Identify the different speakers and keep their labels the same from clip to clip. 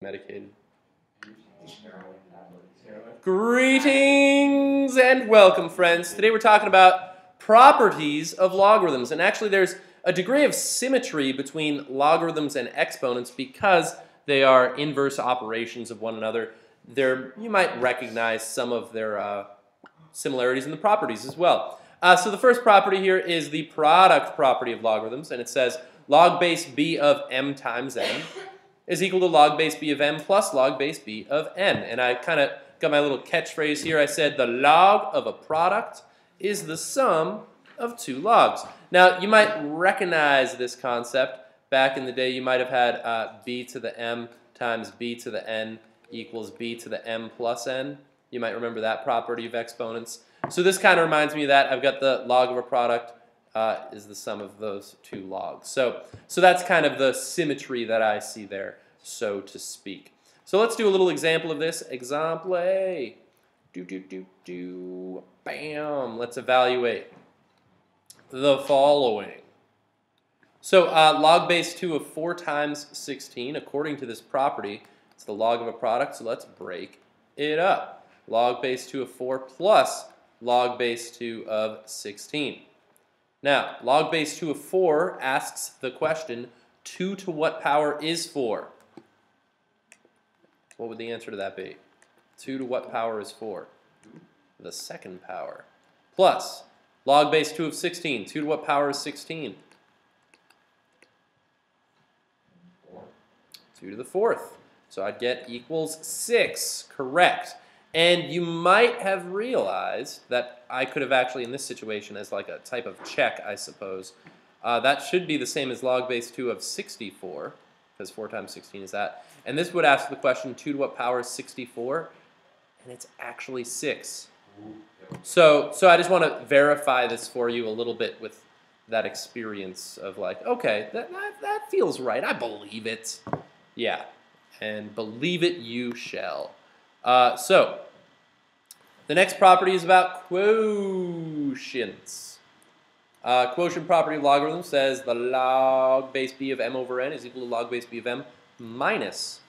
Speaker 1: Medicated. Greetings and welcome, friends. Today we're talking about properties of logarithms. And actually there's a degree of symmetry between logarithms and exponents because they are inverse operations of one another. You might recognize some of their similarities in the properties as well. So the first property here is the product property of logarithms, and it says log base b of m times n is equal to log base b of m plus log base b of n. And I kind of got my little catchphrase here. I said the log of a product is the sum of two logs. Now, you might recognize this concept. Back in the day, you might have had b to the m times b to the n equals b to the m plus n. You might remember that property of exponents. So this kind of reminds me of that. I've got the log of a product is the sum of those two logs. So that's kind of the symmetry that I see there, so to speak. So let's do a little example of this. Example A. Bam. Let's evaluate the following. So log base 2 of 4 times 16, according to this property, it's the log of a product, so let's break it up. Log base 2 of 4 plus log base 2 of 16. Now, log base 2 of 4 asks the question, 2 to what power is 4? What would the answer to that be? 2 to what power is 4? The second power. Plus, log base 2 of 16. 2 to what power is 16? 2 to the fourth. So I'd get equals 6. Correct. And you might have realized that I could have actually, in this situation, as like a type of check, I suppose, that should be the same as log base 2 of 64, because 4 times 16 is that. And this would ask the question, 2 to what power is 64? And it's actually 6. So I just want to verify this for you a little bit with that experience of like, okay, that feels right. I believe it. Yeah, and believe it you shall. So, the next property is about quotients. Quotient property of logarithm says the log base b of m over n is equal to log base b of m minus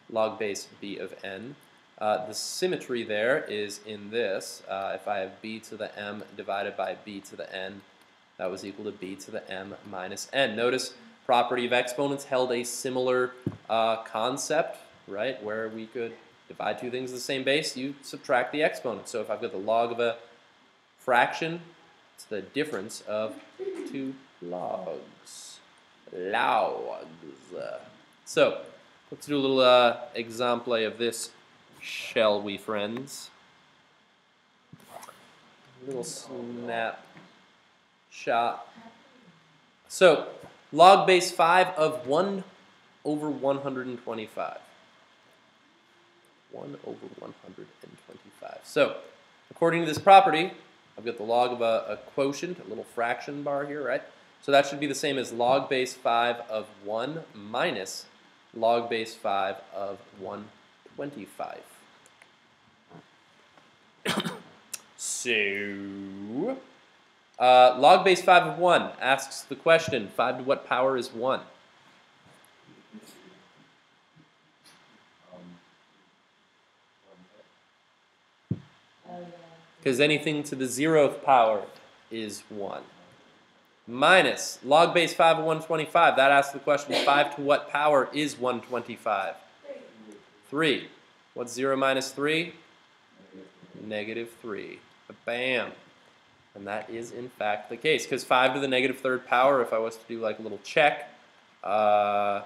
Speaker 1: log base b of n. The symmetry there is in this. If I have b to the m divided by b to the n, that was equal to b to the m minus n. Notice property of exponents held a similar concept, right, where we could divide two things of the same base, you subtract the exponent. So if I've got the log of a fraction, it's the difference of two logs. So let's do a little example of this, shall we, friends? A little snap shot. So log base 5 of 1 over 125. 1 over 125. So, according to this property, I've got the log of a quotient, a little fraction bar here, right? So that should be the same as log base 5 of 1 minus log base 5 of 125. So, log base 5 of 1 asks the question, 5 to what power is 1? Because anything to the 0th power is 1. Minus log base 5 of 125. That asks the question, 5 to what power is 125? 3. What's 0 minus 3? Negative 3. Bam. And that is, in fact, the case. Because 5 to the negative 3rd power, if I was to do like a little check, right,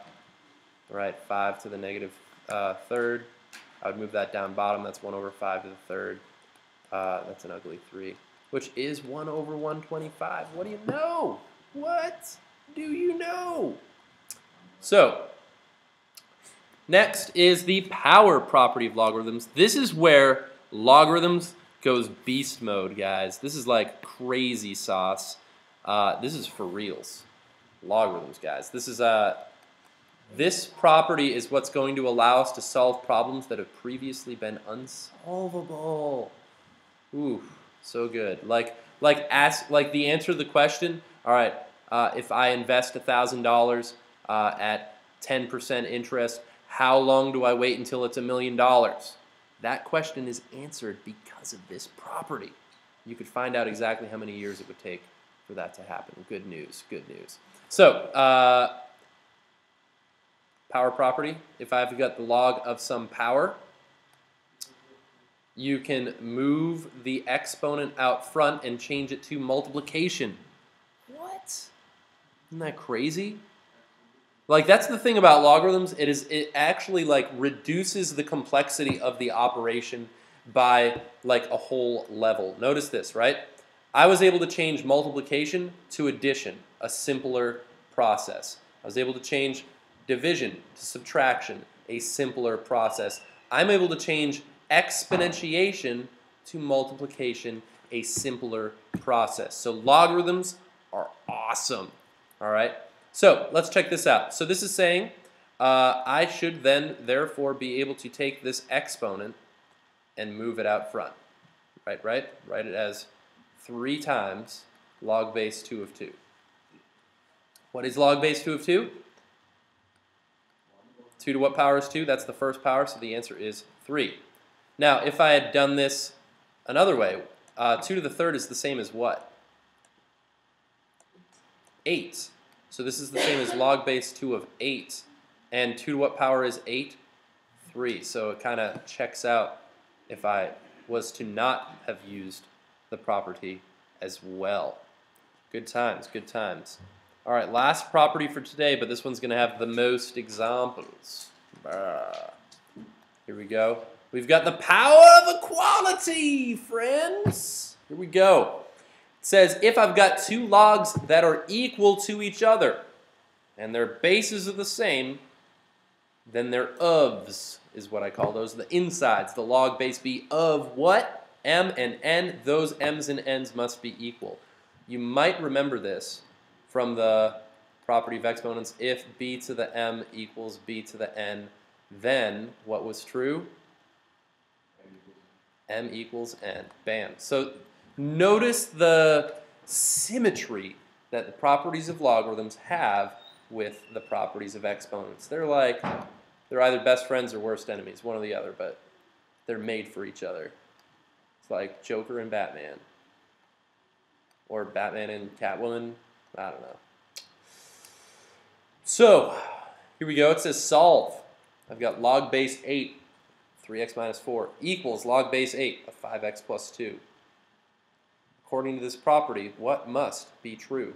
Speaker 1: 5 to the negative 3rd, I would move that down bottom. That's 1 over 5 to the 3rd. That's an ugly 3, which is 1 over 125. What do you know? What do you know? So, next is the power property of logarithms. This is where logarithms goes beast mode, guys. This is like crazy sauce. This is for reals. Logarithms, guys. This property is what's going to allow us to solve problems that have previously been unsolvable. Ooh, so good. Like the answer to the question. All right, if I invest $1,000 at 10% interest, How long do I wait until it's $1 million? That question is answered because of this property. You could find out exactly how many years it would take for that to happen. Good news, good news. So, power property, if I've got the log of some power, you can move the exponent out front and change it to multiplication. What? Isn't that crazy? Like, that's the thing about logarithms. It actually like reduces the complexity of the operation by like a whole level. Notice this, right? I was able to change multiplication to addition, a simpler process. I was able to change division to subtraction, a simpler process. I'm able to change exponentiation to multiplication, a simpler process. So logarithms are awesome. All right. So let's check this out. So this is saying I should then therefore be able to take this exponent and move it out front. Right? Write it as 3 times log base 2 of 2. What is log base 2 of 2? 2 to what power is 2? That's the first power, so the answer is 3. Now, if I had done this another way, 2 to the third is the same as what? 8. So this is the same as log base 2 of 8. And 2 to what power is 8? 3. So it kind of checks out if I was to not have used the property as well. Good times, good times. All right, last property for today, but this one's going to have the most examples. Here we go. We've got the power of equality, friends. Here we go. It says if I've got 2 logs that are equal to each other and their bases are the same, then their ofs is what I call those. The insides, the log base be of what? M and N. Those M's and N's must be equal. You might remember this from the property of exponents. If b to the m equals b to the n, then what was true? M equals n. Bam. So notice the symmetry that the properties of logarithms have with the properties of exponents. They're either best friends or worst enemies, one or the other, but they're made for each other. It's like Joker and Batman. Or Batman and Catwoman. I don't know. So, here we go. It says solve. I've got log base 8, 3x minus 4, equals log base 8 of 5x plus 2. According to this property, what must be true?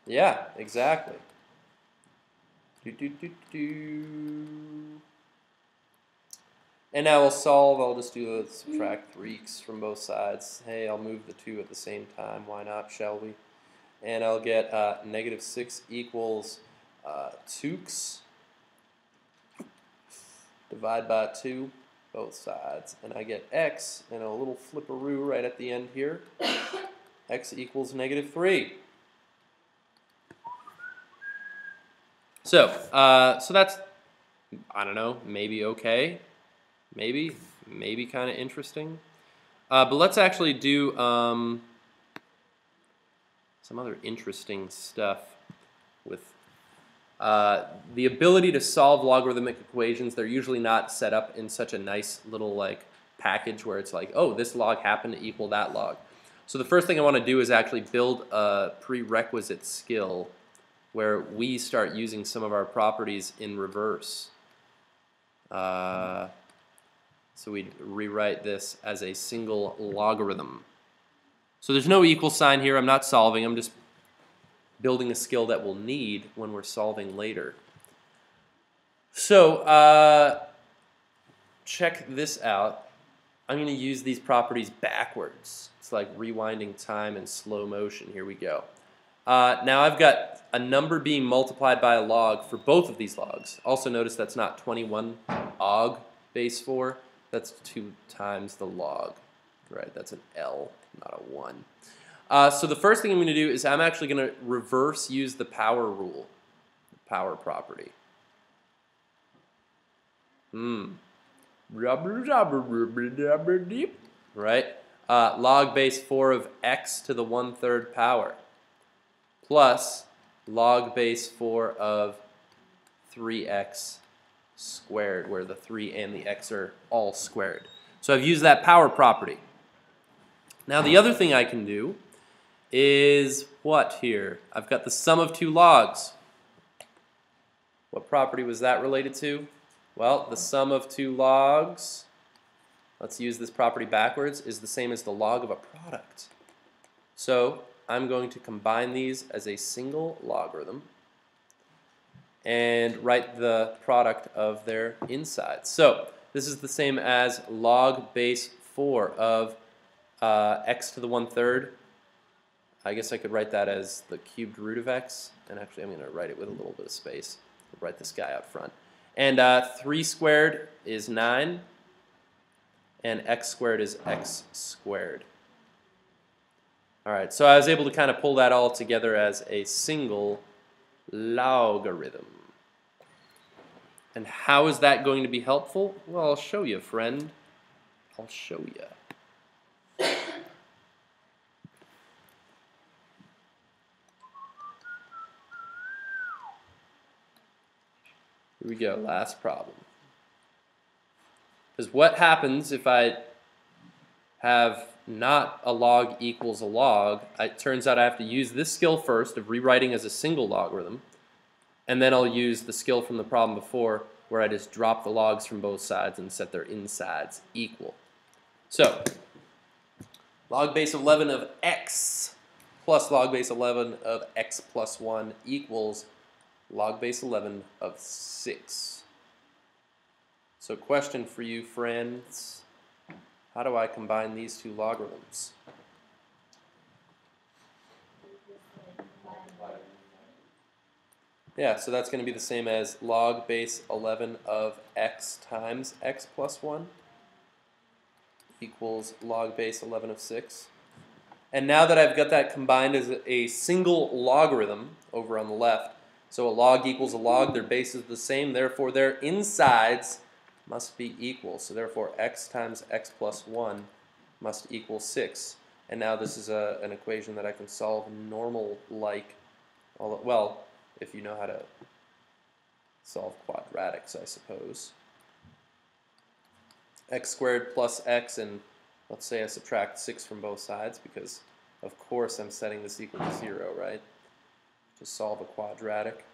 Speaker 1: Yeah, exactly. And now we'll solve. I'll just do the subtract 3x from both sides. Hey, I'll move the 2 at the same time. Why not, shall we? And I'll get negative 6 equals 2x. Divide by 2, both sides. And I get x, and a little flipperoo right at the end here. X equals negative 3. So that's, I don't know, maybe okay. Maybe kind of interesting. But let's actually do some other interesting stuff with the ability to solve logarithmic equations. They're usually not set up in such a nice little like package where it's like, oh, this log happened to equal that log. So the first thing I want to do is actually build a prerequisite skill where we start using some of our properties in reverse. So we'd rewrite this as a single logarithm. So there's no equal sign here. I'm not solving. I'm just building a skill that we'll need when we're solving later. So check this out. I'm going to use these properties backwards. It's like rewinding time in slow motion. Here we go. Now I've got a number being multiplied by a log for both of these logs. Also notice that's not 21 og base 4. That's 2 times the log. Right, that's an L, not a 1. So the first thing I'm going to do is I'm actually going to reverse use the power rule, the power property. Right? Log base 4 of x to the 1/3 power. plus log base 4 of 3x squared, where the 3 and the x are all squared. So I've used that power property. Now the other thing I can do is what here? I've got the sum of two logs. What property was that related to? Well, the sum of two logs, let's use this property backwards, is the same as the log of a product. So I'm going to combine these as a single logarithm and write the product of their insides. So this is the same as log base 4 of x to the 1/3. I guess I could write that as the cubed root of x, and actually I'm going to write it with a little bit of space. I'll write this guy out front. And 3 squared is 9, and x squared is x squared. All right, so I was able to kind of pull that all together as a single logarithm. And how is that going to be helpful? Well, I'll show you, friend. I'll show you. Here we go, last problem. Because what happens if I have not a log equals a log? It turns out I have to use this skill first of rewriting as a single logarithm, and then I'll use the skill from the problem before where I just drop the logs from both sides and set their insides equal. So, log base 11 of x plus log base 11 of x plus 1 equals log base 11 of 6. So question for you, friends, how do I combine these two logarithms? Yeah, so that's going to be the same as log base 11 of x times x plus 1 equals log base 11 of 6. And now that I've got that combined as a single logarithm over on the left, so a log equals a log, their base is the same, therefore their insides must be equal. So therefore x times x plus 1 must equal 6. And now this is an equation that I can solve normal-like, well, if you know how to solve quadratics, I suppose. X squared plus x, and let's say I subtract 6 from both sides because of course I'm setting this equal to 0, right? To solve a quadratic.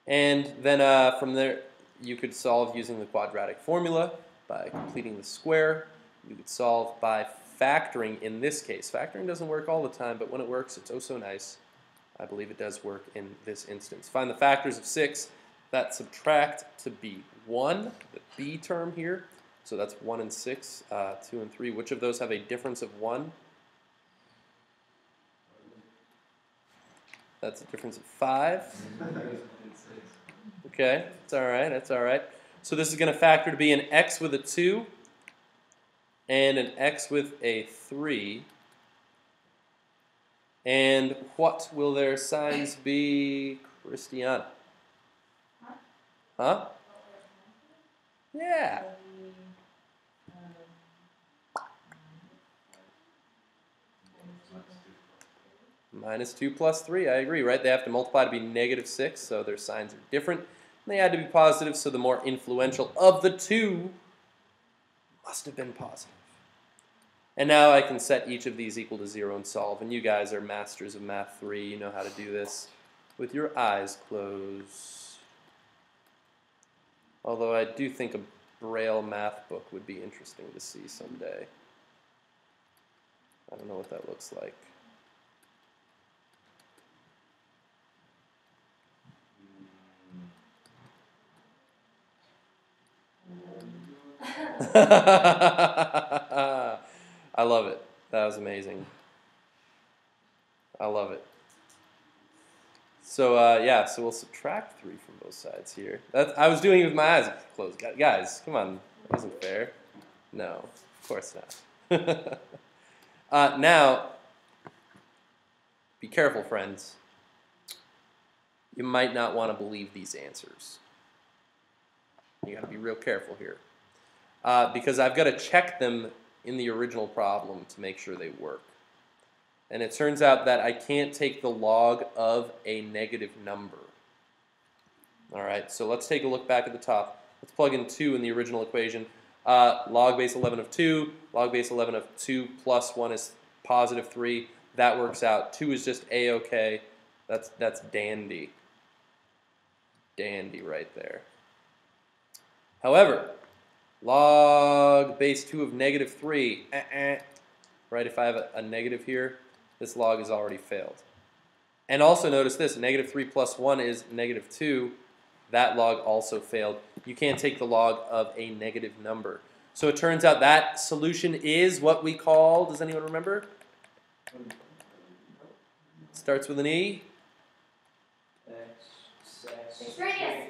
Speaker 1: And then from there you could solve using the quadratic formula by completing the square. You could solve by factoring in this case. Factoring doesn't work all the time, but when it works, it's oh so nice. I believe it does work in this instance. Find the factors of 6 that subtract to be 1, the b term here. So that's 1 and 6, 2 and 3. Which of those have a difference of 1? That's a difference of 5. Okay, that's all right, that's all right. So this is going to factor to be an x with a 2 and an x with a 3. And what will their signs be, Christiana? Huh? Yeah. Minus 2 plus 3, I agree, right? They have to multiply to be negative 6, so their signs are different. And they had to be positive, so the more influential of the two must have been positive. And now I can set each of these equal to 0 and solve. And you guys are masters of Math 3. You know how to do this with your eyes closed. Although I do think a Braille math book would be interesting to see someday. I don't know what that looks like. I love it. That was amazing. I love it. So yeah, so we'll subtract 3 from both sides here. I was doing it with my eyes closed. Guys, come on. That wasn't fair. No, of course not. Now, be careful, friends. You might not want to believe these answers. You got to be real careful here. Because I've got to check them in the original problem to make sure they work. And it turns out that I can't take the log of a negative number. All right, so let's take a look back at the top. Let's plug in 2 in the original equation. Log base 11 of 2, log base 11 of 2 plus 1 is positive 3. That works out. 2 is just A-OK. That's dandy. Dandy right there. However, log base 2 of negative 3, right, if I have a negative here, this log has already failed. And also notice this, negative 3 plus 1 is negative 2. That log also failed. You can't take the log of a negative number. So it turns out that solution is what we call, does anyone remember? Starts with an E.
Speaker 2: Extraneous.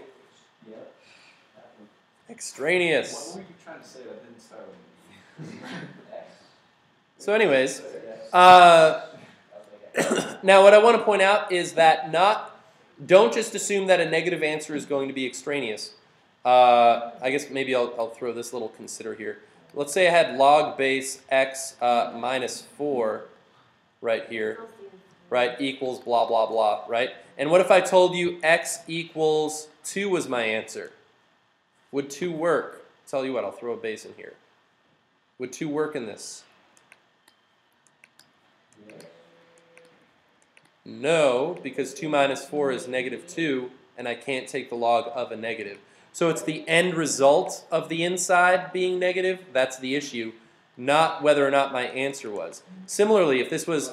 Speaker 1: Extraneous.
Speaker 3: What were you trying to say that didn't start with an E?
Speaker 1: So anyways, now what I want to point out is that don't just assume that a negative answer is going to be extraneous. I guess maybe I'll throw this little consider here. Let's say I had log base x minus 4 right here, right, equals blah, blah, blah, right? And what if I told you x equals 2 was my answer? Would 2 work? Tell you what, I'll throw a base in here. Would 2 work in this? No, because 2 minus 4 is negative 2, and I can't take the log of a negative. So it's the end result of the inside being negative, that's the issue, not whether or not my answer was. Similarly, if this was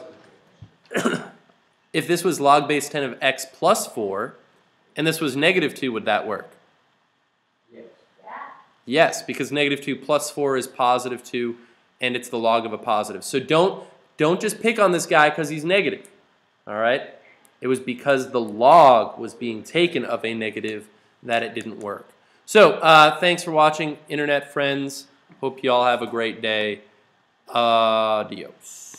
Speaker 1: if this was log base 10 of x plus 4, and this was negative 2, would that work?
Speaker 2: Yes.
Speaker 1: Yes, because negative 2 plus 4 is positive 2, and it's the log of a positive. So don't just pick on this guy because he's negative. All right? It was because the log was being taken of a negative that it didn't work. So thanks for watching, internet friends. Hope you all have a great day. Adios.